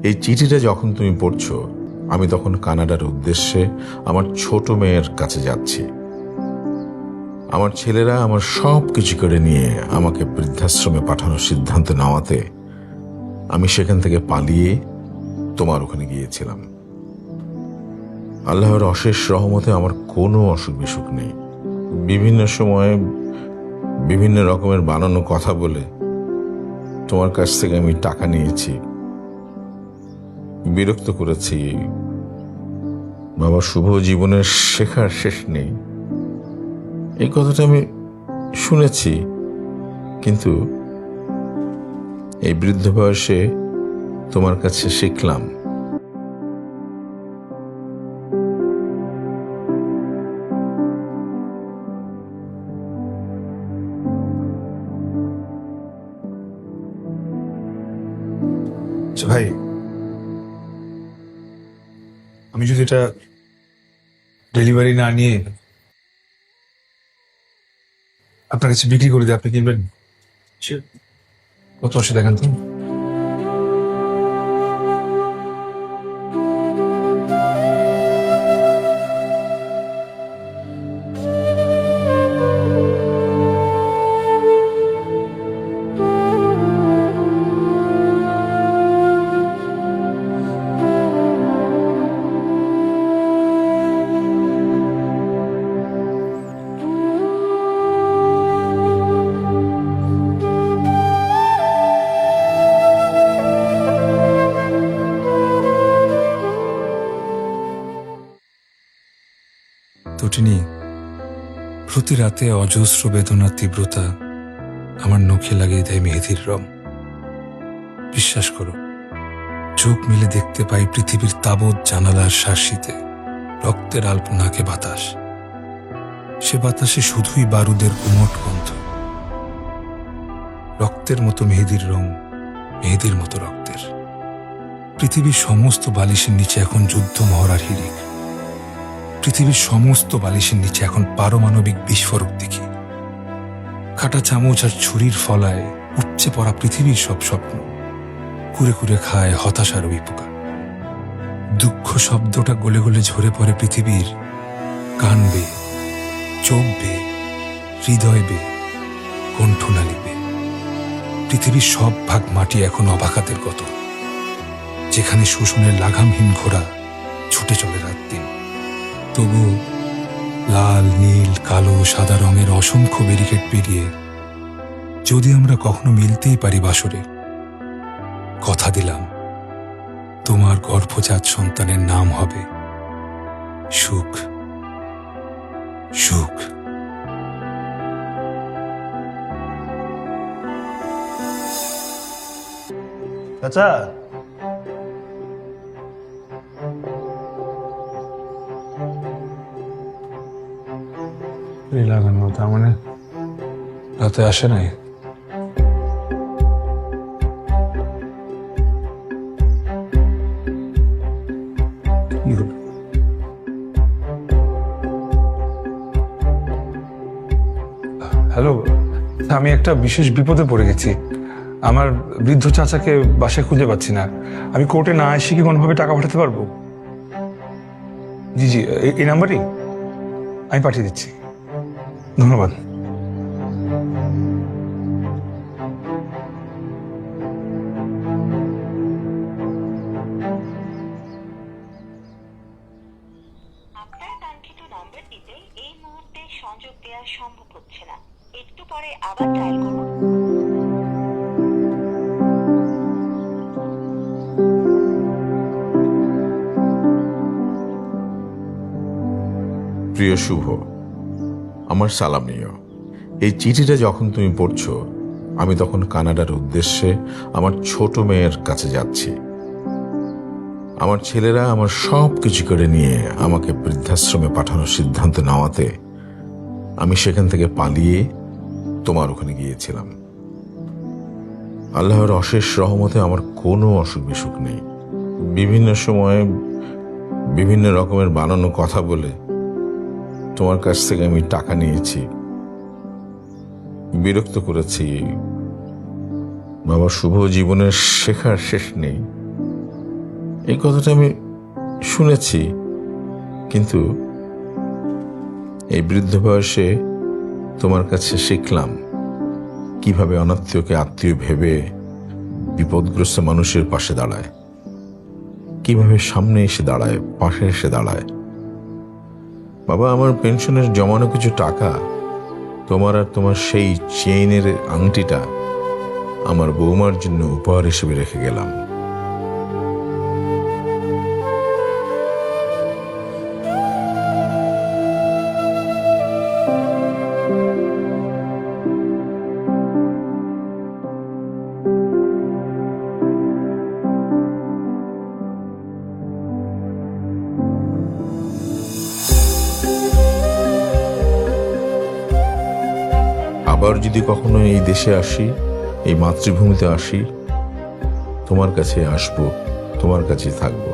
এই চিঠিটা যখন তুমি পড়ছো, আমি তখন কানাডার উদ্দেশ্যে আমার ছোট মেয়ের কাছে যাচ্ছি। আমার ছেলেরা আমার সব কিছু করে নিয়ে আমাকে বৃদ্ধাশ্রমে পাঠানোর সিদ্ধান্ত নেওয়াতে আমি সেখান থেকে পালিয়ে তোমার ওখানে গিয়েছিলাম। আল্লাহর অশেষ রহমতে আমার কোনো অসুখ বিসুখ নেই। বিভিন্ন সময়ে বিভিন্ন রকমের বানানো কথা বলে তোমার কাছ থেকে আমি টাকা নিয়েছি, বিরক্ত করেছি। বাবা, শুভ জীবনের শেখার শেষ নেই, এই কথাটা আমি শুনেছি, কিন্তু এই বৃদ্ধ বয়সে তোমার কাছে শিখলাম ভাই, আমি যদি এটা ডেলিভারি না নিয়ে আপনার কাছে বিক্রি করে দিই, আপনি কিনবেন? কত আসে দেখেন তো। তটিনী, প্রতি রাতে অজস্র বেদনার তীব্রতা আমার নখে লাগিয়ে দেয় মেহেদির রং। বিশ্বাস করো, চোখ মিলে দেখতে পাই পৃথিবীর তাবৎ জানালার শাসিতে রক্তের আলপনাকে বাতাস। সে বাতাসে শুধুই বারুদের গুমট গন্ধ। রক্তের মতো মেহেদির রং, মেহেদির মতো রক্তের। পৃথিবীর সমস্ত বালিশের নিচে এখন যুদ্ধ মহড়ার হিড়িক। পৃথিবীর সমস্ত বালিশের নিচে এখন পারমাণবিক বিস্ফোরক দেখি। কাটা চামচ আর ছুরির ফলায় উপচে পড়া পৃথিবীর সব স্বপ্ন কুরে কুরে খায় হতাশার ওই পোকা। দুঃখ শব্দটা গলে গলে ঝরে পড়ে পৃথিবীর কান বেয়ে, চোখ বেয়ে, হৃদয় বেয়ে, কণ্ঠনালী বেয়ে। পৃথিবীর সব ভাগ মাটি এখন অবাকাতের গত, যেখানে শোষণের লাগামহীন ঘোড়া ছুটে চলে রাত দিন। তবু লাল, নীল, কালো, সাদা রঙের অসংখ্য ব্যারিকেড পেরিয়ে যদি আমরা কখনো মিলতেই পারি বাসরে, কথা দিলাম তোমার গর্ভজাত সন্তানের নাম হবে সুখ। সুখ। চাচা, লাগানো তার মানে রাতে আসে নাই? হ্যালো, আমি একটা বিশেষ বিপদে পড়ে গেছি। আমার বৃদ্ধ চাচাকে বাসায় খুঁজে পাচ্ছি না। আমি কোর্টে না এসে কি কোনোভাবে টাকা পাঠাতে পারবো? জি জি, এই নাম্বারই আমি পাঠিয়ে দিচ্ছি। ধন্যবাদ। আপনার কাঙ্ক্ষিত নম্বরটিতে এই মুহূর্তে সংযোগ দেওয়া সম্ভব হচ্ছে না। একটু পরে আবার ডায়াল করুন। প্রিয় শুভ, আমার সালাম নিও। এই চিঠিটা যখন তুমি পড়ছো, আমি তখন কানাডার উদ্দেশ্যে আমার ছোট মেয়ের কাছে যাচ্ছি। আমার ছেলেরা আমার সব কিছু করে নিয়ে আমাকে বৃদ্ধাশ্রমে পাঠানোর সিদ্ধান্ত নেওয়াতে আমি সেখান থেকে পালিয়ে তোমার ওখানে গিয়েছিলাম। আল্লাহর অশেষ রহমতে আমার কোনো অসুখ বিসুখ নেই। বিভিন্ন সময়ে বিভিন্ন রকমের বানানো কথা বলে তোমার কাছ থেকে আমি টাকা নিয়েছি, বিরক্ত করেছি। বাবা, শুভ জীবনের শেখার শেষ নেই, এই কথাটা আমি শুনেছি, কিন্তু এই বৃদ্ধ বয়সে তোমার কাছে শিখলাম কিভাবে অনাত্মীয়কে আত্মীয় ভেবে বিপদগ্রস্ত মানুষের পাশে দাঁড়ায়, কিভাবে সামনে এসে দাঁড়ায়, পাশে এসে দাঁড়ায়। বাবা, আমার পেনশনের জমানো কিছু টাকা তোমার আর তোমার সেই চেইনের আংটিটা আমার বৌমার জন্য উপহার হিসেবে রেখে গেলাম। আবার যদি কখনো এই দেশে আসি, এই মাতৃভূমিতে আসি, তোমার কাছে আসবো, তোমার কাছে থাকবো।